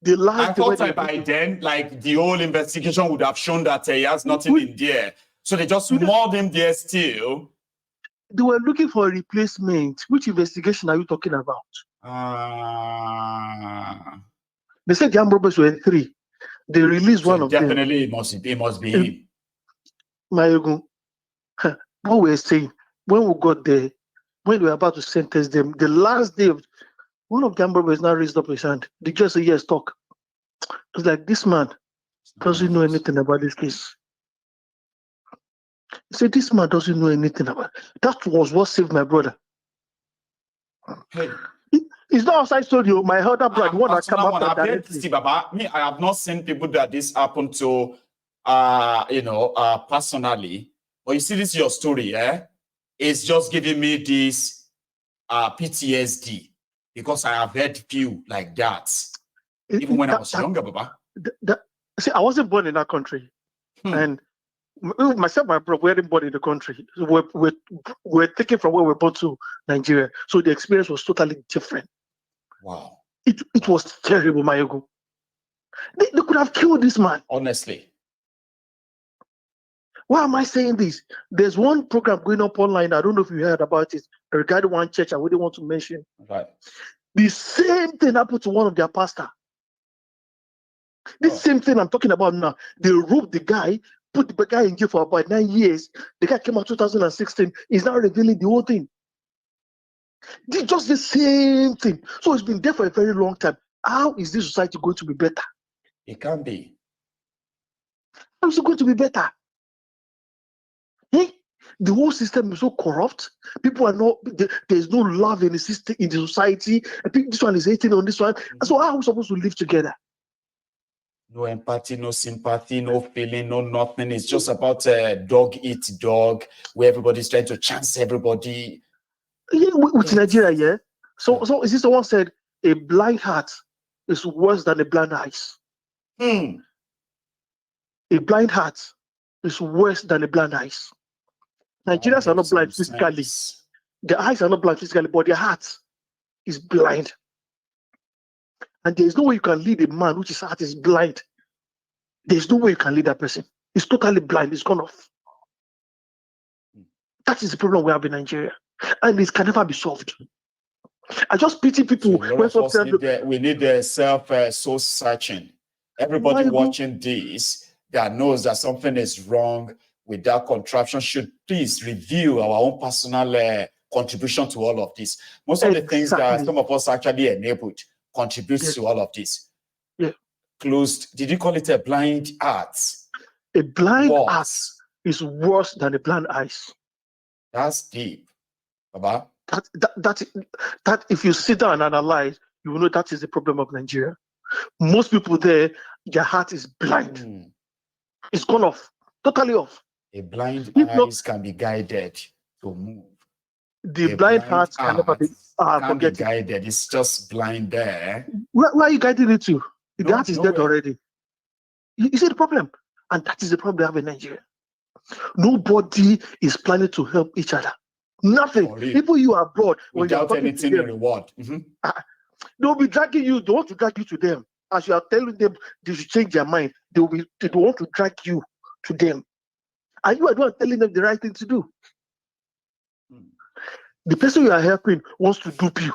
The last I thought that by then, like the whole investigation would have shown that he has nothing in there. So they just mauled him there still. They were looking for a replacement. Which investigation are you talking about? They said the armed robbers were 3. They released one of definitely them. It must be him. Mayogun, what we're saying, when we got there, when we were about to sentence them, the last day of one of the armed robbers now raised up his hand. The judge said, yes, talk. It's like, this man doesn't know anything about this case. He said, this man doesn't know anything about it. That was what saved my brother. Hey. It's not outside studio. My other brother, one that come after directly. See, Baba, me, I have not seen people that this happened to, personally. But you see, this is your story, eh? It's just giving me this PTSD because I have heard few like that. Even when I was younger, Baba. See, I wasn't born in that country. And myself, my brother, we weren't born in the country. So we're taken from where we're born to Nigeria. So the experience was totally different. Wow. It was terrible, Mayogo. They could have killed this man. Honestly. Why am I saying this? There's one program going up online. I don't know if you heard about it regarding one church I wouldn't want to mention. Right. The same thing happened to one of their pastors. This same thing I'm talking about now. They robbed the guy, put the guy in jail for about 9 years. The guy came out 2016. He's now revealing the whole thing. Did just the same thing. So it's been there for a very long time. How is this society going to be better? It can't be. How is it going to be better? The whole system is so corrupt. People are not. There's no love in the system, in the society. I think this one is hating on this one. So how are we supposed to live together? No empathy, no sympathy, no feeling, no nothing. It's just about dog eat dog, where everybody's trying to chance everybody. Yeah, with Nigeria, yeah. So is this someone said a blind heart is worse than a blind eyes? A blind heart is worse than a blind eyes. Nigerians are not blind physically. Their eyes are not blind physically, but their heart is blind. And there's no way you can lead a man which his heart is blind. There's no way you can lead that person. He's totally blind. It's gone off. That is the problem we have in Nigeria. And it can never be solved. I just pity people. We need soul searching. Everybody watching this that knows that something is wrong with that contraption should please review our own personal contribution to all of this. Most of the things that some of us actually enabled contributes to all of this. Yeah. Closed. Did you call it a blind heart? A blind heart is worse than a blind eyes. That's deep, Baba. That if you sit down and analyze, you will know that is the problem of Nigeria. Most people there, their heart is blind. It's gone off, totally off. A blind eyes can be guided to move. The blind heart can never be guided. It's just blind there. Where are you guiding it to? The heart is dead already. You see the problem? And that is the problem we have in Nigeria. Nobody is planning to help each other. Nothing. People you are abroad without anything in reward. They'll be dragging you. They want to drag you to them. As you are telling them they should change their mind, they want to drag you to them. And you are not telling them the right thing to do. The person you are helping wants to dupe you.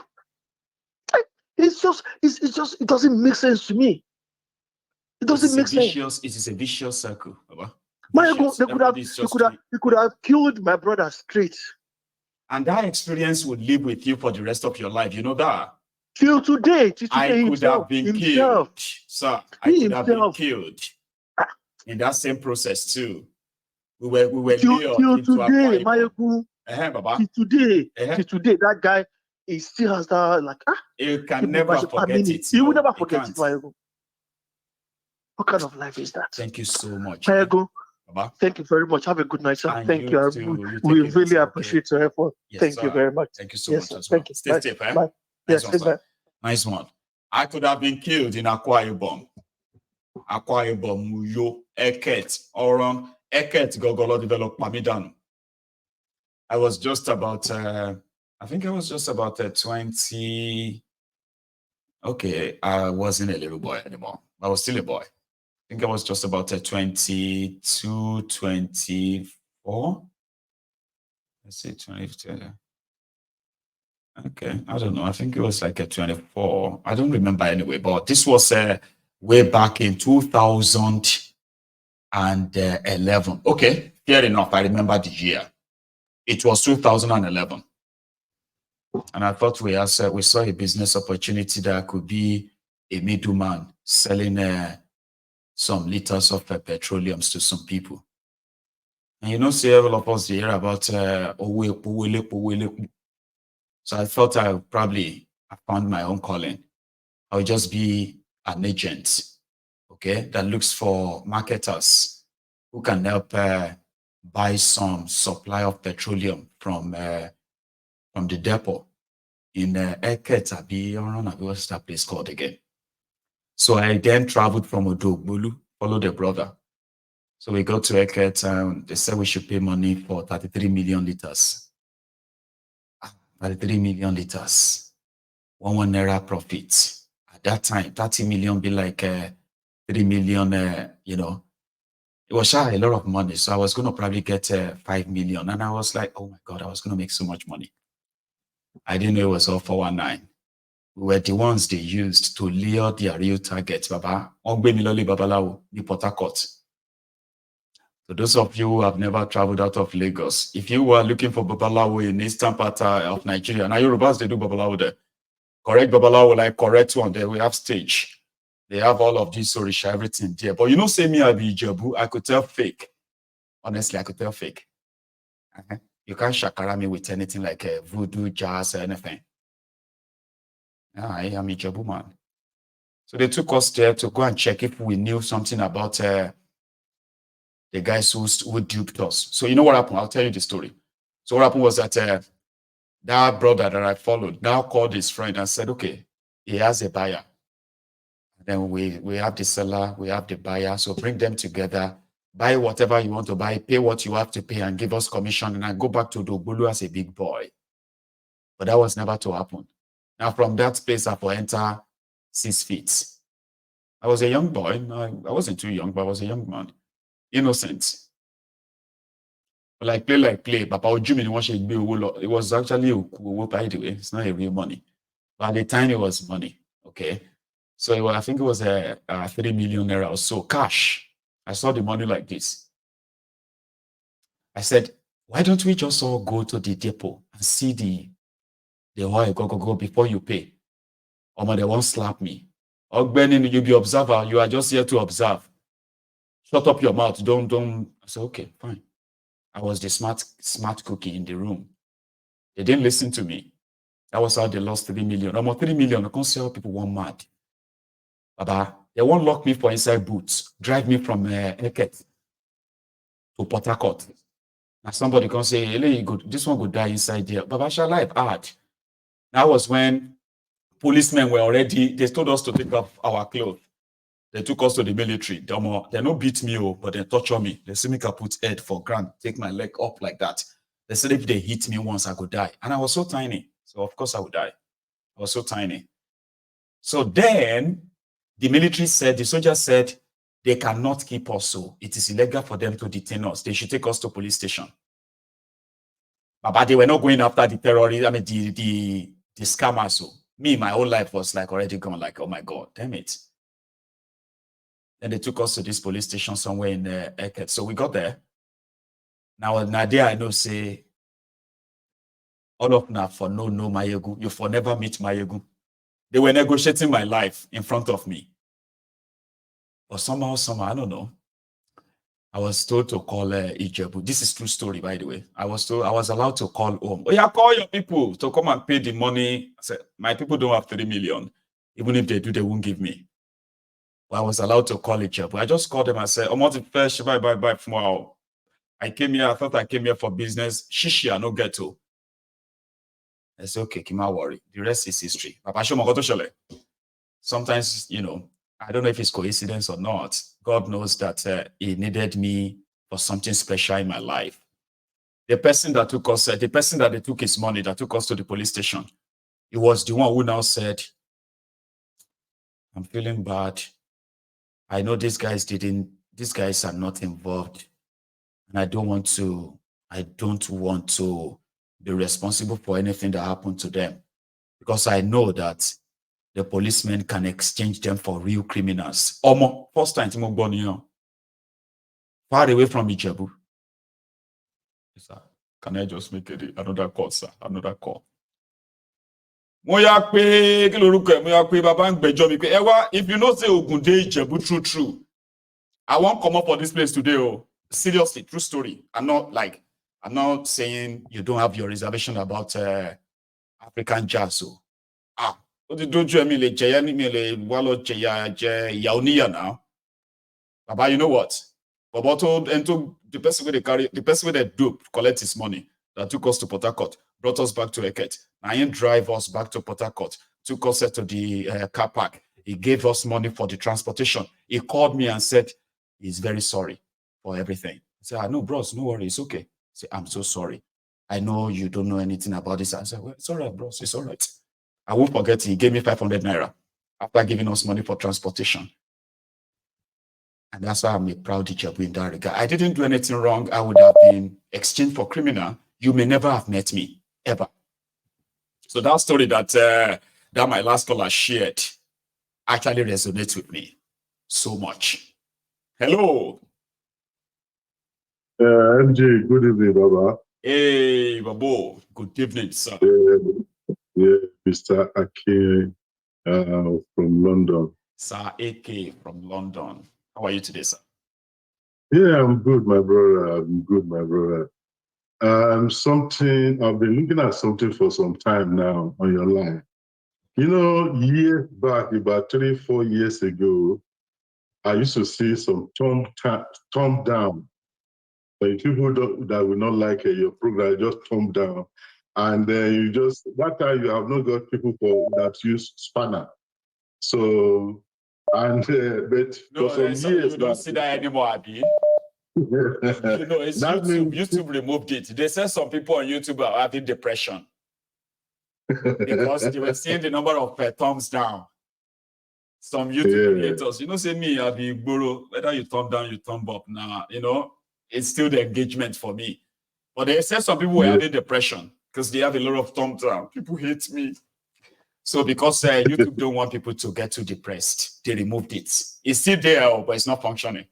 It doesn't make sense to me. It doesn't make sense. It is a vicious circle. They could have killed my brother straight. And that experience would live with you for the rest of your life. You know that? Till today I could have been killed. Sir, I could have been killed. In that same process too. We were till today, Mayoku. Till today, that guy, he still has that you can never forget it. You will never forget it, Mayoku. What kind of life is that? Thank you so much. Mayoku, thank you very much. Have a good night, sir. Thank you. We really appreciate your effort. Yes, thank you very much. Thank you so much as well. Thank you. Stay safe, eh? Bye. Yes, nice one. I could have been killed in Akwa Ibom. Akwa Ibom, Muyo, Eket, Oron, Eket, Gogolo developed Pamidano. I was just about, 20, Okay, I wasn't a little boy anymore. I was still a boy. I think I was just about 22, 24. Let's see, 20. Okay, I don't know. I think it was like a 24. I don't remember anyway, but this was way back in 2011. Okay, fair enough. I remember the year. It was 2011. And I thought we saw a business opportunity that could be a middleman selling some liters of petroleums to some people. And you know, several of us hear about so I thought I found my own calling. I would just be an agent, okay, that looks for marketers who can help buy some supply of petroleum from the depot in Eket, what's that place called again? So I then traveled from Odogbolu, followed a brother. So we got to Eket and they said we should pay money for 33 million liters. 33 million liters. 1 naira profit. At that time, 30 million be like 3 million, you know. It was a lot of money. So I was going to probably get 5 million. And I was like, oh my God, I was going to make so much money. I didn't know it was all 419. We were the ones they used to lure their real target, Baba. Babalawo, ni Port Harcourt. So those of you who have never traveled out of Lagos, if you were looking for Babalawo in eastern part of Nigeria, now Yorubas, they do Babalawo there. Correct Babalawo, like correct one there. We have stage. They have all of this Orisha, everything there. But you know, say me, I be Ijebu, I could tell fake. Honestly, I could tell fake. You can't shakara me with anything like voodoo, jazz, or anything. I am Ijebu man. So they took us there to go and check if we knew something about the guys who duped us. So you know what happened? I'll tell you the story. So what happened was that that brother that I followed now called his friend and said, okay, he has a buyer. Then we have the seller, we have the buyer. So bring them together, buy whatever you want to buy, pay what you have to pay, and give us commission. And I go back to Odogbolu as a big boy. But that was never to happen. Now from that place, I will enter 6 feet. I was a young boy. I wasn't too young, but I was a young man. Innocent. Like play. Papa Ojumi, it was actually by the way. It's not a real money. But at the time, it was money. Okay. So I think it was a 3 million naira or so cash. I saw the money like this. I said, why don't we just all go to the depot and see the oil go before you pay? Or they won't slap me. Or Benin, you be observer. You are just here to observe. Shut up your mouth. Don't. I said, okay, fine. I was the smart cookie in the room. They didn't listen to me. That was how they lost 3 million. Almost 3 million. I can't see how people were mad. Baba, they won't lock me for inside boots, drive me from Eket to Port Harcourt. Now somebody can say, hey, this one could die inside there. Baba, shall life hard. That was when policemen were already, they told us to take off our clothes. They took us to the military. They don't beat me, but they torture me. They see me put head for ground, take my leg up like that. They said if they hit me once, I could die. And I was so tiny. So of course I would die. I was so tiny. So then the military said, the soldiers said, they cannot keep us so. It is illegal for them to detain us. They should take us to police station. But they were not going after the terrorists, I mean, the scammers. So me, my whole life was like already gone, like, oh my God, damn it. Then they took us to this police station somewhere in Eket. So we got there. Now, Nadia, I know, say, all of now for no Mayegu. You for never meet Mayegu. They were negotiating my life in front of me. But somehow, I don't know. I was told to call Ijebu. This is true story, by the way. I was allowed to call home. Oh yeah, call your people to come and pay the money. I said, my people don't have 3 million. Even if they do, they won't give me. But I was allowed to call Ijebu. I just called them and said, I'm not first, bye from wow. I came here, I thought I came here for business. Shishi, I no get to. I said, okay, Kima worry. The rest is history. Sometimes, you know, I don't know if it's coincidence or not. God knows that he needed me for something special in my life. The person that took us, the person that they took his money, that took us to the police station, it was the one who now said, I'm feeling bad. I know these guys are not involved. And I don't want to be responsible for anything that happened to them. Because I know that the policemen can exchange them for real criminals. First time Timo Bonio. Far away from Ijebu. Sir, can I just make another call, sir? Another call. If you know say Ogunde Ijebu true, I won't come up for this place today. Oh, seriously, true story. I'm not saying you don't have your reservation about African jazz. So, don't you mean now? Baba, you know what? Baba told the person where they carry the person where they dope collect his money that took us to Port Harcourt, brought us back to Eket. Now he drive us back to Port Harcourt, took us to the car park. He gave us money for the transportation. He called me and said he's very sorry for everything. I said, no, bros, no worry, it's okay. I said, I'm so sorry. I know you don't know anything about this. I said, well, it's all right, bros, it's all right. I won't forget, he gave me 500 naira after giving us money for transportation. And that's why I'm a proud Ijebu in that regard. I didn't do anything wrong. I would have been exchanged for criminal. You may never have met me, ever. So that story that my last caller shared actually resonates with me so much. Hello. MJ, good evening, Baba. Hey, Babo. Good evening, sir. Mr. Ake from London. Sir Ake from London. How are you today, sir? Yeah, I'm good, my brother. I'm good, my brother. I've been looking at something for some time now on your line. You know, years back, about 3-4 years ago, I used to see some thumb down. Like people that will not like your program, just thumb down. And then that time you have not got people that use spanner. So, but no, for some years, you don't see that anymore, Abi. It's that YouTube. YouTube removed it. They said some people on YouTube are having depression because they were seeing the number of thumbs down. Some YouTube creators, say me, I'll be borrow. Whether you thumb down, you thumb up. Now, it's still the engagement for me. But they said some people were having depression because they have a lot of thumbs down. People hate me. So because YouTube don't want people to get too depressed, they removed it. It's still there, but it's not functioning.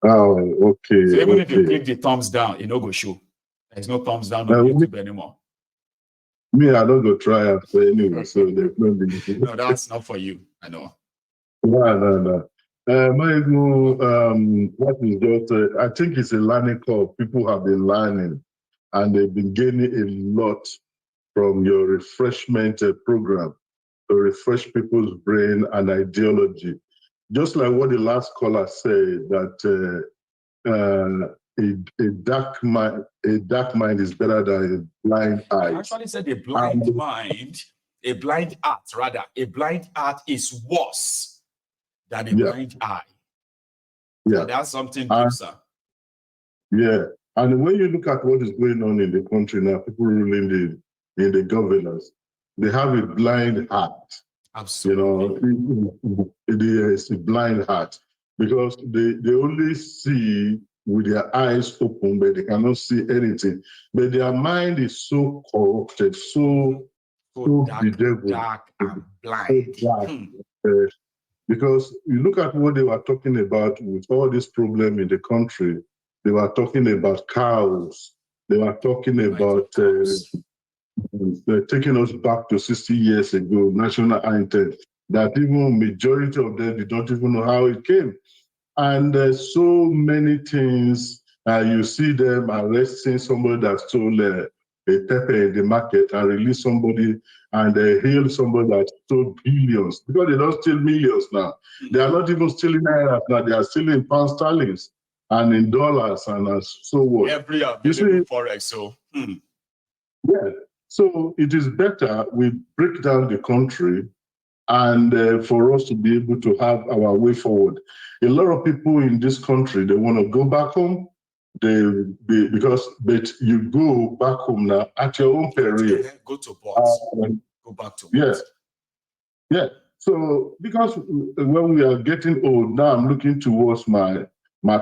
Oh, okay. So even if you click the thumbs down, it no go show. There's no thumbs down on YouTube anymore. Me, I don't go try it anyway, so there's no need. No, that's not for you. I know. No. That is just, I think it's a learning curve. People have been learning and they've been gaining a lot from your refreshment program to refresh people's brain and ideology. Just like what the last caller said, that a dark mind is better than a blind eye. I actually said a blind mind, a blind heart, rather. A blind heart is worse than a blind eye. Yeah. So that's something deep, sir. Yeah. And when you look at what is going on in the country now, people ruling in the governance, they have a blind heart. Absolutely. It's a blind heart because they only see with their eyes open, but they cannot see anything. But their mind is so corrupted, so dark and blind. Because you look at what they were talking about with all this problem in the country. They were talking about cows. They were talking about taking us back to 60 years ago, national anthem, that even majority of them, they don't even know how it came. And so many things, you see them arresting somebody that stole a pepper in the market and release somebody and hail somebody that stole billions, because they don't steal millions now. They are not even stealing naira now, they are stealing pound sterling and in dollars and so what. Every available forex, so. Yeah, so it is better we break down the country and for us to be able to have our way forward. A lot of people in this country, they want to go back home, but you go back home now at your own peril. Go to port. Go back to port. Yeah. So because when we are getting old, now I'm looking towards my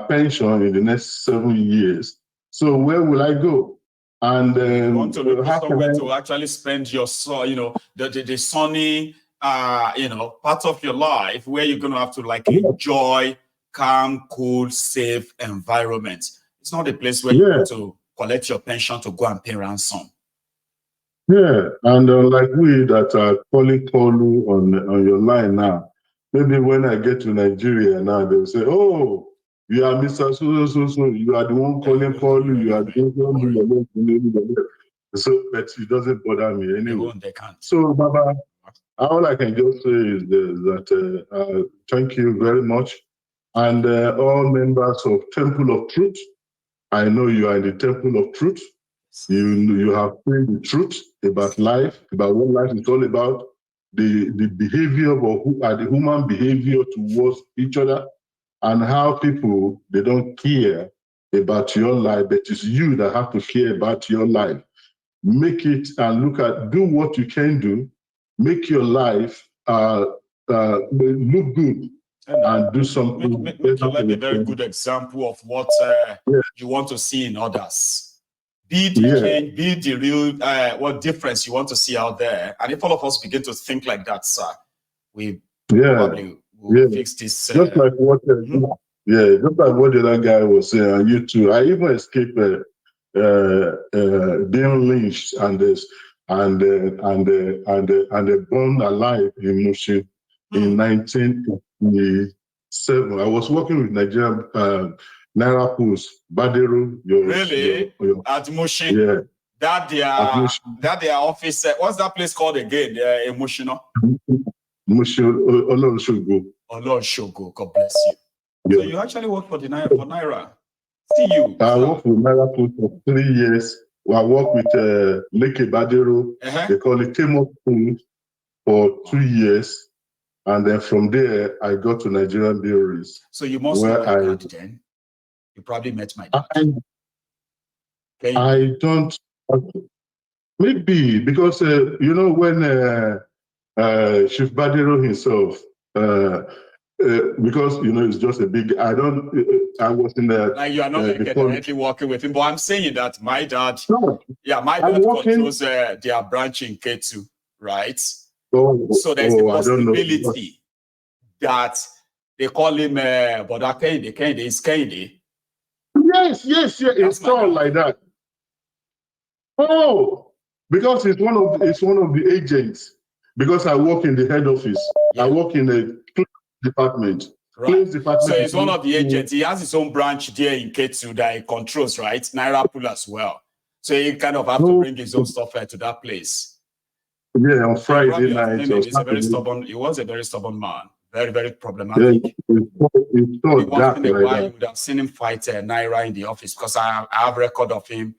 pension in the next 7 years. So where will I go? And you want to look for how somewhere can I, to actually spend your, the sunny, part of your life where you're going to have to like enjoy calm, cool, safe environment. It's not a place where you want to collect your pension to go and pay ransom. Yeah, and like we that are calling Kolu on your line now, maybe when I get to Nigeria now, they'll say, "Oh, you are Mr. So, you are the one calling Kolu, you are the one." So, but it doesn't bother me anyway. They can't. So, Baba, all I can just say is that thank you very much, and all members of Temple of Truth. I know you are in the Temple of Truth. You have seen the truth about life, about what life is all about, the behavior of the human behavior towards each other, and how people, they don't care about your life, but it's you that have to care about your life. Make it and do what you can do, make your life look good, and do something. Make your life a very good example of what you want to see in others. Be the change, be the real what difference you want to see out there. And if all of us begin to think like that, sir, we probably will fix this. Just like what just like what the other guy was saying, and you too. I even escaped being lynched and burned alive in Mushi in 1987. I was working with Nigerian Naira Pools, Badero. At Mushi? Yeah. That their office. What's that place called again? In Mushi, no? Mushi Olonshogo. Olonshogo. God bless you. Yeah. So you actually work for Naira. See you. I worked with Naira Pools for 3 years. I worked with Leke Badero. They call it Temo Pool for 2 years. And then from there, I got to Nigerian Breweries. So you must know my dad then. You probably met my dad. I don't. Maybe because when Chief Badero himself, because it's just a big. I was in the. Like you are not directly working with him, but I'm saying that my dad. No, my dad controls their branch in K2, right? So there's the possibility that they call him Boda Kennedy is Kennedy. Yes. It's all like that. Oh, because it's one of the agents. Because I work in the head office. Yeah. I work in the claims department. Right. Claims department. So he's one of the agents. He has his own branch there in K2 that he controls, right? Naira Pool as well. So he kind of have to bring his own stuff to that place. Yeah, on Friday night. He was a very stubborn man. Very, very problematic. Yeah, it's so dark in a while, you would have seen him fight Naira in the office because I have record of him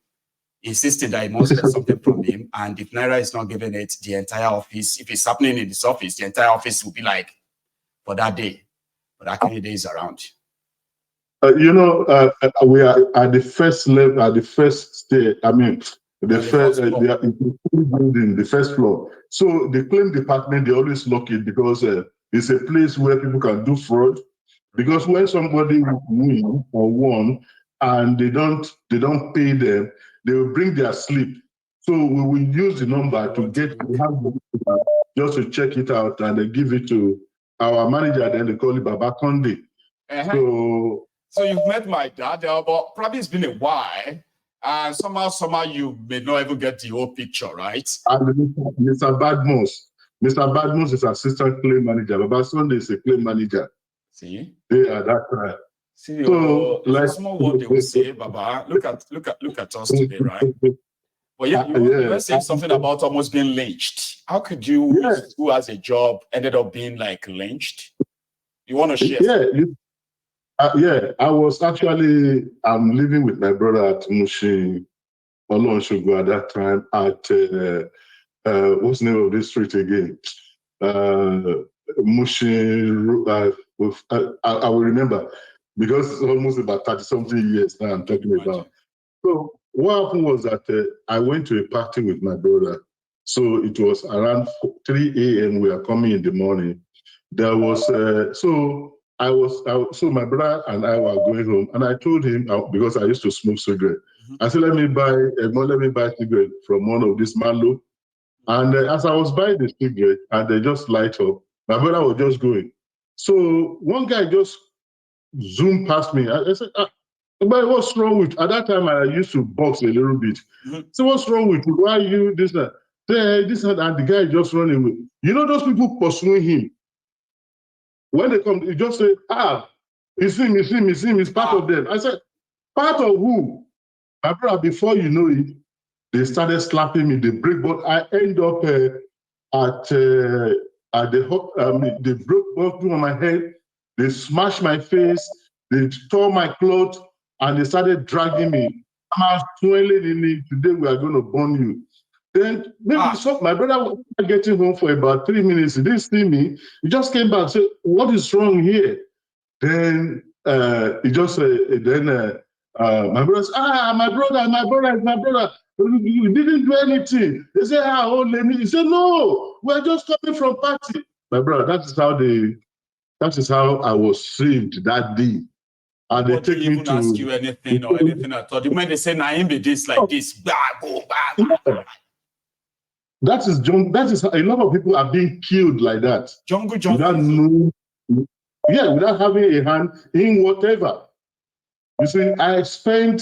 insisting that he must get something from him. And if Naira is not giving it, the entire office, if it's happening in this office, the entire office will be like, for that day. But that kind of day is around. We are at the first level, at the first stage. I mean, the first building, the first floor. So the claim department, they always lock it because it's a place where people can do fraud. Because when somebody win or won and they don't pay them, they will bring their slip. So we will use the number to just to check it out and they give it to our manager. Then they call it Baba Konde. So you've met my dad, but probably it's been a while. And somehow you may not even get the whole picture, right? And Mr. Badmus is assistant claim manager. Baba Sunday is a claim manager. See? Yeah, that's right. See, so like small word they will say, Baba. Look at us today, right? But you were saying something about almost being lynched. How could you, who has a job, ended up being like lynched? You want to share? Yeah, I was actually, I'm living with my brother at Mushi Olonshogo at that time at, what's the name of this street again? Mushi, I will remember, because it's almost about 30-something years now I'm talking about. So what happened was that I went to a party with my brother. So it was around 3 a.m. we are coming in the morning. there was so my brother and I were going home, and I told him because I used to smoke cigarette. I said, let me buy cigarette from one of these Malo. And as I was buying the cigarette, and they just light up, my brother was just going. So one guy just zoomed past me. I said, but what's wrong with? At that time, I used to box a little bit. So what's wrong with you? Why are you this? This and the guy just running away. You know those people pursuing him. When they come, he just say, it's him, it's part of them. I said, part of who? My brother, before you know it, they started slapping me, they break, but I end up at the they broke both on my head, they smashed my face, they tore my clothes, and they started dragging me. I'm swelling in it. Today we are going to burn you. Then maybe my brother was getting home for about 3 minutes. He didn't see me. He just came back and said, what is wrong here? Then he just my brother said, my brother. You didn't do anything. They said, let me. He said, no, we're just coming from party. My brother, that is how I was saved that day. And they take me to ask you anything or anything at all. When they say, "Nah, him be this like this," go. That is a lot of people are being killed like that. Jungle. Without having a hand in whatever. You see, I spent